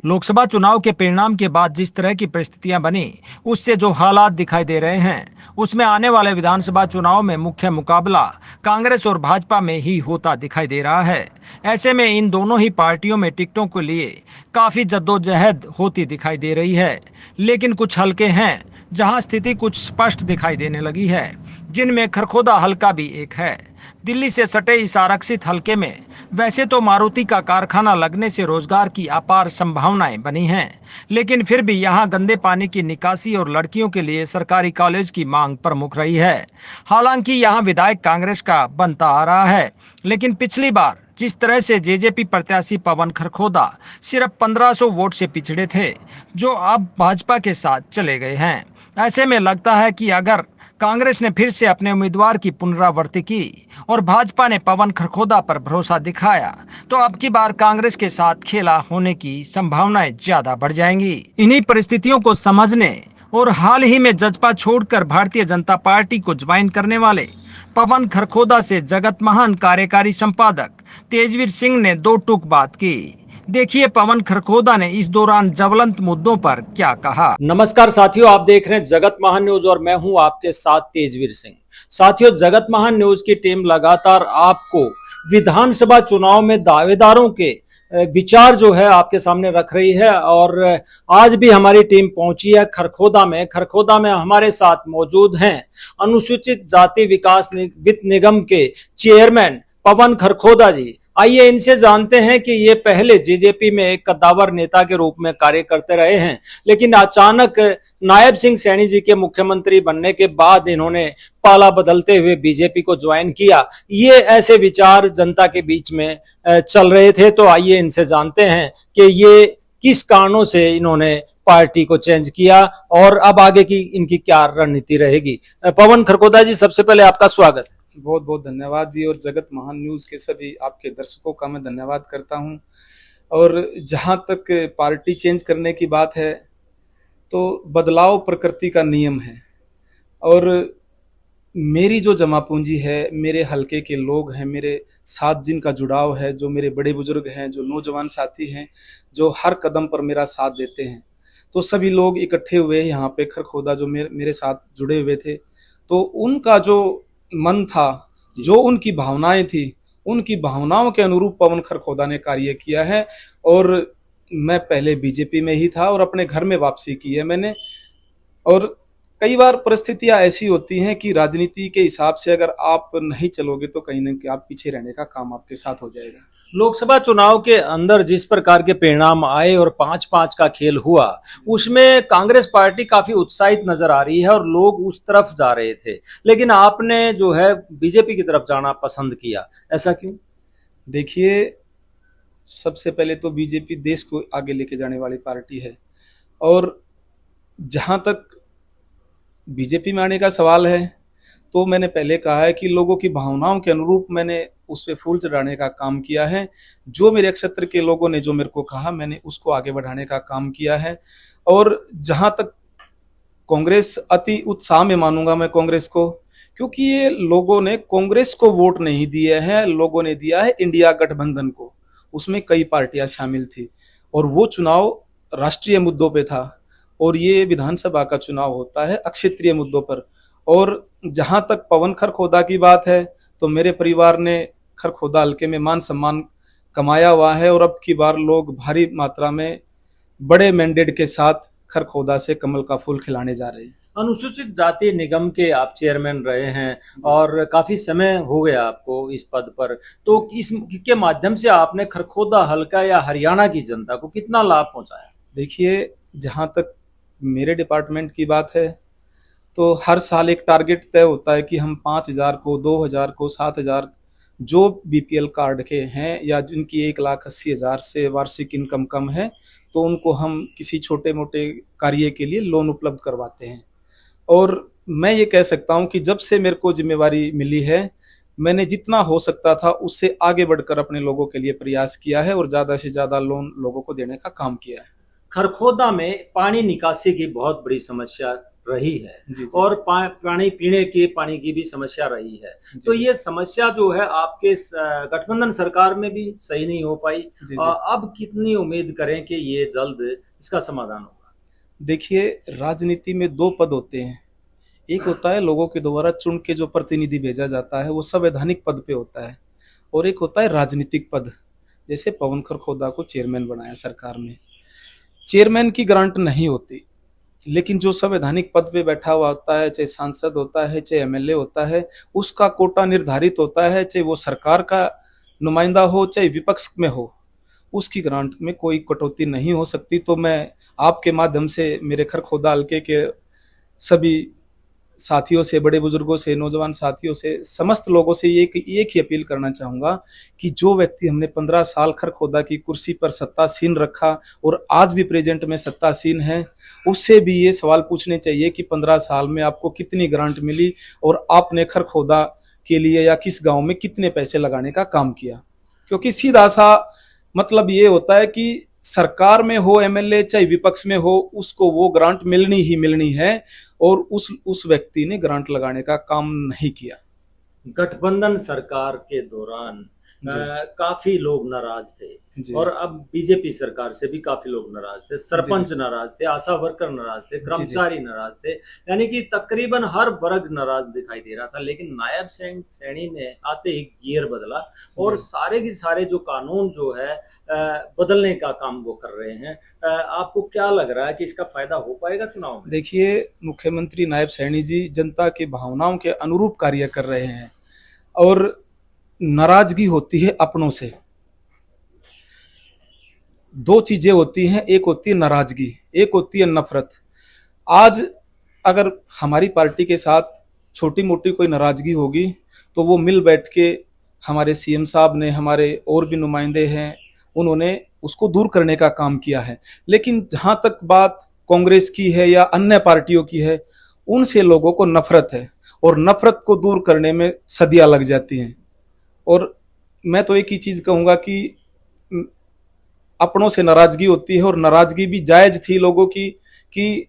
लोकसभा चुनाव के परिणाम के बाद जिस तरह की परिस्थितियां बनी, उससे जो हालात दिखाई दे रहे हैं, उसमें आने वाले विधानसभा चुनाव में मुख्य मुकाबला कांग्रेस और भाजपा में ही होता दिखाई दे रहा है। ऐसे में इन दोनों ही पार्टियों में टिकटों के लिए काफी जद्दोजहद होती दिखाई दे रही है। लेकिन कुछ हलके हैं जहां स्थिति कुछ स्पष्ट दिखाई देने लगी है, जिनमें खरखोदा हलका भी एक है। दिल्ली से सटे इस आरक्षित हलके में वैसे तो मारुति का कारखाना लगने से रोजगार की अपार संभावनाएं बनी हैं, लेकिन फिर भी यहां गंदे पानी की निकासी और लड़कियों के लिए सरकारी कॉलेज की मांग प्रमुख रही है। हालांकि यहां विधायक कांग्रेस का बनता आ रहा है, लेकिन पिछली बार जिस तरह से जेजेपी प्रत्याशी पवन खरखोदा सिर्फ 1500 वोट से पिछड़े थे, जो अब भाजपा के साथ चले गए हैं। ऐसे में लगता है कि अगर कांग्रेस ने फिर से अपने उम्मीदवार की पुनरावृत्ति की और भाजपा ने पवन खरखोदा पर भरोसा दिखाया, तो अब की बार कांग्रेस के साथ खेला होने की संभावनाएं ज्यादा बढ़ जाएंगी। इन्हीं परिस्थितियों को समझने और हाल ही में जजपा छोड़कर भारतीय जनता पार्टी को ज्वाइन करने वाले पवन खरखोदा से जगत महान कार्यकारी संपादक तेजवीर सिंह ने दो टूक बात की। देखिए पवन खरखोदा ने इस दौरान ज्वलंत मुद्दों पर क्या कहा। नमस्कार साथियों, आप देख रहे हैं जगत महान न्यूज और मैं हूं आपके साथ तेजवीर सिंह। साथियों, जगत महान न्यूज की टीम लगातार आपको विधानसभा चुनाव में दावेदारों के विचार जो है आपके सामने रख रही है और आज भी हमारी टीम पहुंची है खरखोदा में। खरखोदा में हमारे साथ मौजूद हैं अनुसूचित जाति विकास वित्त निगम के चेयरमैन पवन खरखोदा जी। आइए इनसे जानते हैं कि ये पहले जेजेपी में एक कद्दावर नेता के रूप में कार्य करते रहे हैं, लेकिन अचानक नायब सिंह सैनी जी के मुख्यमंत्री बनने के बाद इन्होंने पाला बदलते हुए बीजेपी को ज्वाइन किया। ये ऐसे विचार जनता के बीच में चल रहे थे, तो आइए इनसे जानते हैं कि ये किस कारणों से इन्होंने पार्टी को चेंज किया और अब आगे की इनकी क्या रणनीति रहेगी। पवन खरखोदा जी, सबसे पहले आपका स्वागत है। बहुत बहुत धन्यवाद जी, और जगत महान न्यूज के सभी आपके दर्शकों का मैं धन्यवाद करता हूं। और जहां तक पार्टी चेंज करने की बात है, तो बदलाव प्रकृति का नियम है। और मेरी जो जमा पूंजी है, मेरे हलके के लोग हैं, मेरे साथ जिनका जुड़ाव है, जो मेरे बड़े बुजुर्ग हैं, जो नौजवान साथी हैं, जो हर कदम पर मेरा साथ देते हैं, तो सभी लोग इकट्ठे हुए यहाँ पे खरखोदा जो मेरे साथ जुड़े हुए थे। तो उनका जो मन था, जो उनकी भावनाएं थी, उनकी भावनाओं के अनुरूप पवन खरखोदा ने कार्य किया है। और मैं पहले बीजेपी में ही था और अपने घर में वापसी की है मैंने। और कई बार परिस्थितियां ऐसी होती हैं कि राजनीति के हिसाब से अगर आप नहीं चलोगे तो कहीं ना कहीं आप पीछे रहने का काम आपके साथ हो जाएगा। लोकसभा चुनाव के अंदर जिस प्रकार के परिणाम आए और 5-5 का खेल हुआ, उसमें कांग्रेस पार्टी काफी उत्साहित नजर आ रही है और लोग उस तरफ जा रहे थे, लेकिन आपने जो है बीजेपी की तरफ जाना पसंद किया, ऐसा क्यों? देखिए, सबसे पहले तो बीजेपी देश को आगे लेके जाने वाली पार्टी है। और जहां तक बीजेपी में आने का सवाल है, तो मैंने पहले कहा है कि लोगों की भावनाओं के अनुरूप मैंने उस पे फूल चढ़ाने का काम किया है। जो मेरे क्षेत्र के लोगों ने जो मेरे को कहा, मैंने उसको आगे बढ़ाने का काम किया है। और जहां तक कांग्रेस, अति उत्साह में मानूंगा मैं कांग्रेस को, क्योंकि ये लोगों ने कांग्रेस को वोट नहीं दिए हैं, लोगों ने दिया है इंडिया गठबंधन को। उसमें कई पार्टियां शामिल थी और वो चुनाव राष्ट्रीय मुद्दों पे था, और ये विधानसभा का चुनाव होता है क्षेत्रीय मुद्दों पर। और जहां तक पवन खरखोदा की बात है, तो मेरे परिवार ने खरखोदा हल्के में मान सम्मान कमाया हुआ है, और अब की बार लोग भारी मात्रा में बड़े मैंडेट के साथ खरखोदा से कमल का फूल खिलाने जा रहे हैं। अनुसूचित जाति निगम के आप चेयरमैन रहे हैं और काफी समय हो गया आपको इस पद पर, तो इसके माध्यम से आपने खरखोदा हल्का या हरियाणा की जनता को कितना लाभ पहुंचाया? देखिए, जहां तक मेरे डिपार्टमेंट की बात है, तो हर साल एक टारगेट तय होता है कि हम 5,000 को, 2,000 को, 7,000 जो बीपीएल कार्ड के हैं या जिनकी 1,80,000 से वार्षिक इनकम कम है, तो उनको हम किसी छोटे मोटे कार्य के लिए लोन उपलब्ध करवाते हैं। और मैं ये कह सकता हूँ कि जब से मेरे को जिम्मेवारी मिली है, मैंने जितना हो सकता था उससे आगे बढ़कर अपने लोगों के लिए प्रयास किया है और ज़्यादा से ज़्यादा लोन लोगों को देने का काम किया है। खरखोदा में पानी निकासी की बहुत बड़ी समस्या रही है जी जी और पानी पीने के पानी की भी समस्या रही है। जी तो जी ये समस्या जो है आपके गठबंधन सरकार में भी सही नहीं हो पाई। जी जी। अब कितनी उम्मीद करें कि ये जल्द इसका समाधान होगा? देखिए, राजनीति में दो पद होते हैं। एक होता है लोगों के द्वारा चुन के जो प्रतिनिधि भेजा जाता है, वो संवैधानिक पद पे होता है। और एक होता है राजनीतिक पद। जैसे पवन खरखोदा को चेयरमैन बनाया सरकार में, चेयरमैन की ग्रांट नहीं होती, लेकिन जो संवैधानिक पद पे बैठा हुआ होता है, चाहे सांसद होता है, चाहे एमएलए होता है, उसका कोटा निर्धारित होता है, चाहे वो सरकार का नुमाइंदा हो, चाहे विपक्ष में हो, उसकी ग्रांट में कोई कटौती नहीं हो सकती। तो मैं आपके माध्यम से मेरे खरखोदा हल्के के सभी साथियों से, बड़े बुजुर्गों से, नौजवान साथियों से, समस्त लोगों से एक ही अपील करना चाहूंगा कि जो व्यक्ति हमने 15 साल खरखोदा की कुर्सी पर सत्तासीन रखा और आज भी प्रेजेंट में सत्तासीन है, उससे भी ये सवाल पूछने चाहिए कि 15 साल में आपको कितनी ग्रांट मिली और आपने खरखोदा के लिए या किस गांव में कितने पैसे लगाने का काम किया। क्योंकि सीधा सा मतलब ये होता है कि सरकार में हो एमएलए चाहे विपक्ष में हो, उसको वो ग्रांट मिलनी ही मिलनी है, और उस व्यक्ति ने ग्रांट लगाने का काम नहीं किया। गठबंधन सरकार के दौरान काफी लोग नाराज थे जी और अब बीजेपी सरकार से भी काफी लोग नाराज थे। सरपंच नाराज थे, आशा वर्कर नाराज थे, कर्मचारी नाराज थे, यानी कि तकरीबन हर वर्ग नाराज दिखाई दे रहा था। लेकिन नायब सैनी ने आते ही गियर बदला और सारे के सारे जो कानून जो है बदलने का काम वो कर रहे हैं। आपको क्या लग रहा है कि इसका फायदा हो पाएगा चुनाव में? देखिए, मुख्यमंत्री नायब सैनी जी जनता की भावनाओं के अनुरूप कार्य कर रहे हैं, और नाराजगी होती है अपनों से। दो चीजें होती हैं, एक होती है नाराजगी, एक होती है नफरत। आज अगर हमारी पार्टी के साथ छोटी मोटी कोई नाराजगी होगी तो वो मिल बैठ के हमारे सीएम साहब ने, हमारे और भी नुमाइंदे हैं, उन्होंने उसको दूर करने का काम किया है। लेकिन जहां तक बात कांग्रेस की है या अन्य पार्टियों की है, उनसे लोगों को नफरत है, और नफरत को दूर करने में सदियां लग जाती हैं। और मैं तो एक ही चीज कहूंगा कि अपनों से नाराजगी होती है, और नाराजगी भी जायज थी लोगों की कि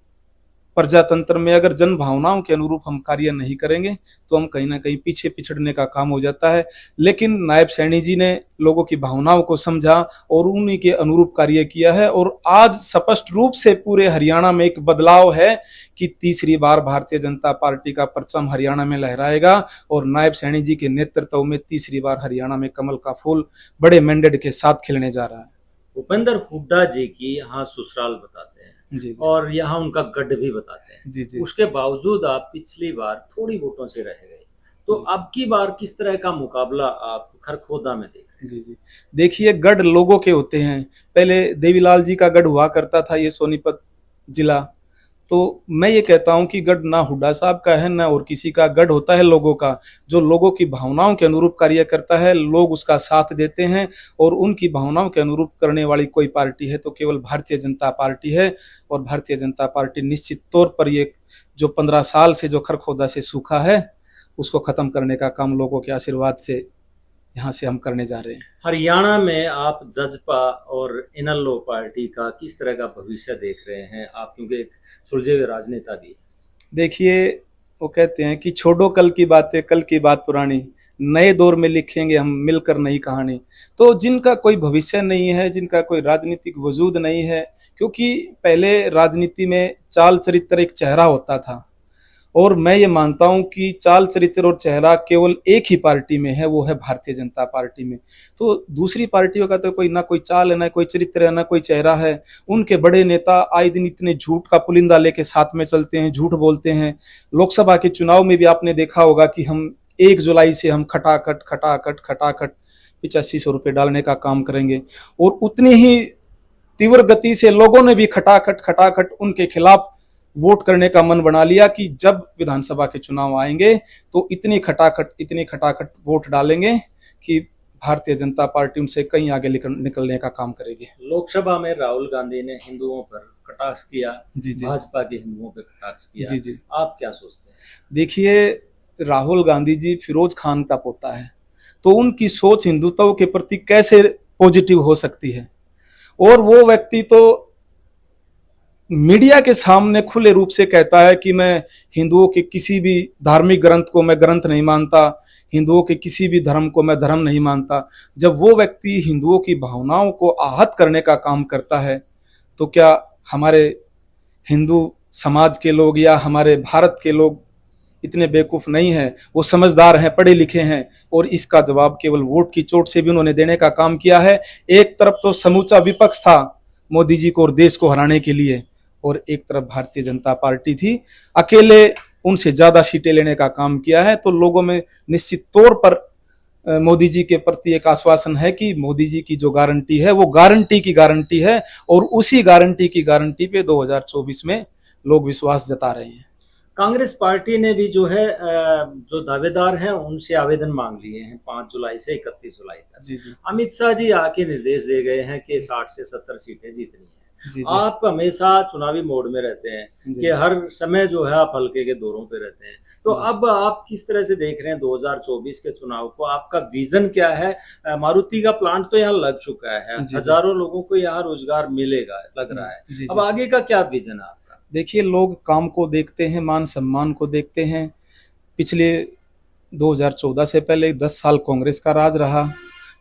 प्रजातंत्र में अगर जन भावनाओं के अनुरूप हम कार्य नहीं करेंगे तो हम कहीं ना कहीं पीछे पिछड़ने का काम हो जाता है। लेकिन नायब सैनी जी ने लोगों की भावनाओं को समझा और उन्हीं के अनुरूप कार्य किया है, और आज स्पष्ट रूप से पूरे हरियाणा में एक बदलाव है कि तीसरी बार भारतीय जनता पार्टी का परचम हरियाणा में लहराएगा, और नायब सैनी जी के नेतृत्व में तीसरी बार हरियाणा में कमल का फूल बड़े मैंडेट के साथ खिलने जा रहा है। भूपेंद्र हुड्डा जी की यहाँ ससुराल बताते हैं जी जी और यहाँ उनका गढ़ भी बताते हैं। जी जी उसके बावजूद आप पिछली बार थोड़ी वोटों से रह गए, तो अब की बार किस तरह का मुकाबला आप खरखोदा में देख रहे हैं? जी जी। देखिए, गढ़ लोगों के होते हैं। पहले देवीलाल जी का गढ़ हुआ करता था ये सोनीपत जिला। तो मैं ये कहता हूं कि गढ़ ना हुड्डा साहब का है ना और किसी का, गढ़ होता है लोगों का। जो लोगों की भावनाओं के अनुरूप कार्य करता है, लोग उसका साथ देते हैं, और उनकी भावनाओं के अनुरूप करने वाली कोई पार्टी है तो केवल भारतीय जनता पार्टी है। और भारतीय जनता पार्टी निश्चित तौर पर ये जो 15 साल से जो खरखोदा से सूखा है, उसको खत्म करने का काम लोगों के आशीर्वाद से यहाँ से हम करने जा रहे हैं। हरियाणा में आप जजपा और इनेलो पार्टी का किस तरह का भविष्य देख रहे हैं आप, क्योंकि एक सुलझे हुए राजनेता भी? देखिए, वो कहते हैं कि छोड़ो कल की बातें, कल की बात पुरानी, नए दौर में लिखेंगे हम मिलकर नई कहानी। तो जिनका कोई भविष्य नहीं है, जिनका कोई राजनीतिक वजूद नहीं है, क्योंकि पहले राजनीति में चाल चरित्र एक चेहरा होता था, और मैं ये मानता हूं कि चाल चरित्र और चेहरा केवल एक ही पार्टी में है, वो है भारतीय जनता पार्टी में। तो दूसरी पार्टियों का तो कोई ना कोई चाल है, ना कोई चरित्र है, ना कोई चेहरा है। उनके बड़े नेता आए दिन इतने झूठ का पुलिंदा लेके साथ में चलते हैं, झूठ बोलते हैं। लोकसभा के चुनाव में भी आपने देखा होगा कि हम 1 जुलाई से हम खटाखट 8500 रुपये डालने का काम करेंगे, और उतनी ही तीव्र गति से लोगों ने भी खटाखट उनके खिलाफ वोट करने का मन बना लिया कि जब विधानसभा के चुनाव आएंगे तो इतनी खटाखट वोट डालेंगे कि भारतीय जनता पार्टी उनसे कहीं आगे निकलने का काम करेगी। लोकसभा में राहुल गांधी ने हिंदुओं पर कटाक्ष किया, जी जी, भाजपा के हिंदुओं पर कटाक्ष किया। जी जी। आप क्या सोचते हैं? देखिए, राहुल गांधी जी फिरोज खान का पोता है, तो उनकी सोच हिंदुत्व के प्रति कैसे पॉजिटिव हो सकती है? और वो व्यक्ति तो मीडिया के सामने खुले रूप से कहता है कि मैं हिंदुओं के किसी भी धार्मिक ग्रंथ को मैं ग्रंथ नहीं मानता, हिंदुओं के किसी भी धर्म को मैं धर्म नहीं मानता, जब वो व्यक्ति हिंदुओं की भावनाओं को आहत करने का काम करता है, तो क्या हमारे हिंदू समाज के लोग या हमारे भारत के लोग इतने बेवकूफ नहीं है? वो समझदार हैं, पढ़े लिखे हैं, और इसका जवाब केवल वोट की चोट से भी उन्होंने देने का काम किया है। एक तरफ तो समूचा विपक्ष था मोदी जी को और देश को हराने के लिए, और एक तरफ भारतीय जनता पार्टी थी, अकेले उनसे ज्यादा सीटें लेने का काम किया है। तो लोगों में निश्चित तौर पर मोदी जी के प्रति एक आश्वासन है कि मोदी जी की जो गारंटी है वो गारंटी की गारंटी है, और उसी गारंटी की गारंटी पे 2024 में लोग विश्वास जता रहे हैं। कांग्रेस पार्टी ने भी जो है जो दावेदार हैं उनसे आवेदन मांग लिए हैं 5 जुलाई से 31 जुलाई तक। जी जी अमित शाह जी आके निर्देश दे गए हैं कि 60 से 70 सीटें जीतनी है। जी जी आप हमेशा चुनावी मोड में रहते हैं जी। कि हर समय जो है आप हल्के के दौरों पे रहते हैं, तो जी। अब आप किस तरह से देख रहे हैं 2024 के चुनाव को? आपका विजन क्या है? मारुति का प्लांट तो यहाँ लग चुका है, जी जी। हजारों लोगों को यहाँ रोजगार मिलेगा लग रहा है। जी जी। अब आगे का क्या विजन है आपका? देखिए, लोग काम को देखते हैं, मान सम्मान को देखते हैं। पिछले 2014 से पहले 10 साल कांग्रेस का राज रहा।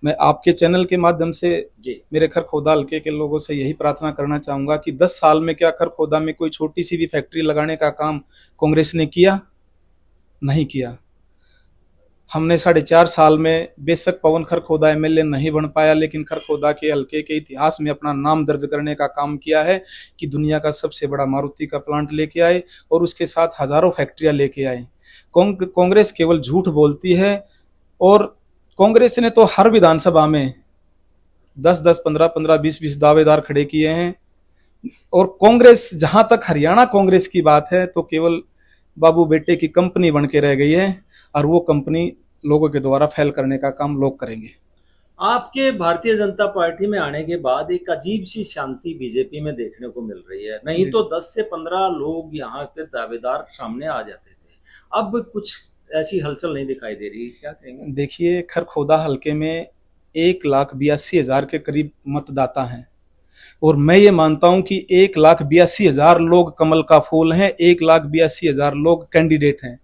मैं आपके चैनल के माध्यम से जी मेरे खरखोदा हल्के के लोगों से यही प्रार्थना करना चाहूंगा कि 10 साल में क्या खरखोदा में कोई छोटी सी भी फैक्ट्री लगाने का काम कांग्रेस ने किया? नहीं किया। हमने 4.5 साल में, बेशक पवन खरखोदा एमएलए नहीं बन पाया, लेकिन खरखोदा के हल्के के इतिहास में अपना नाम दर्ज करने का काम किया है कि दुनिया का सबसे बड़ा मारुति का प्लांट लेके आए और उसके साथ हजारों फैक्ट्रियां लेके आए। कांग्रेस केवल झूठ बोलती है, और कांग्रेस ने तो हर विधानसभा में 10-10, 15-15, 20-20 दावेदार खड़े किए हैं। और कांग्रेस, जहां तक हरियाणा कांग्रेस की बात है, तो केवल बाबू बेटे की कंपनी बन के रह गई है, और वो कंपनी लोगों के द्वारा फैल करने का काम लोग करेंगे। आपके भारतीय जनता पार्टी में आने के बाद एक अजीब सी शांति बीजेपी में देखने को मिल रही है। नहीं जी तो 10 से 15 लोग यहाँ के दावेदार सामने आ जाते थे, अब कुछ ऐसी हलचल नहीं दिखाई दे रही, क्या कहेंगे? देखिए, खरखोदा हल्के में 1,82,000 के करीब मतदाता हैं, और मैं ये मानता हूं कि 1,82,000 लोग कमल का फूल हैं, 1,82,000 लोग कैंडिडेट हैं।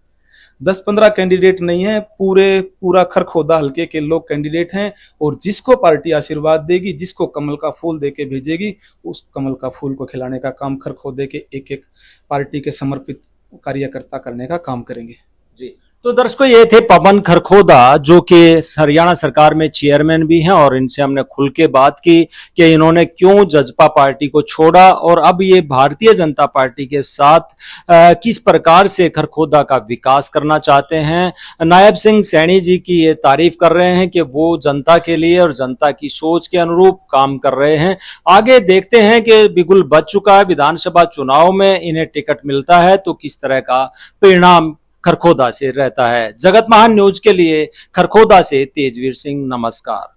10-15 कैंडिडेट नहीं है, पूरा खरखोदा हल्के के लोग कैंडिडेट हैं। और जिसको पार्टी आशीर्वाद देगी, जिसको कमल का फूल देके भेजेगी, उस कमल का फूल को खिलाने का काम खरखोदे के एक पार्टी के समर्पित कार्यकर्ता करने का काम करेंगे। जी, तो दर्शकों, ये थे पवन खरखोदा, जो कि हरियाणा सरकार में चेयरमैन भी हैं, और इनसे हमने खुल के बात की कि इन्होंने क्यों जजपा पार्टी को छोड़ा और अब ये भारतीय जनता पार्टी के साथ किस प्रकार से खरखोदा का विकास करना चाहते हैं। नायब सिंह सैनी जी की ये तारीफ कर रहे हैं कि वो जनता के लिए और जनता की सोच के अनुरूप काम कर रहे हैं। आगे देखते हैं कि बिगुल बज चुका है, विधानसभा चुनाव में इन्हें टिकट मिलता है तो किस तरह का परिणाम खरखोदा से रहता है। जगत महान न्यूज के लिए खरखोदा से तेजवीर सिंह, नमस्कार।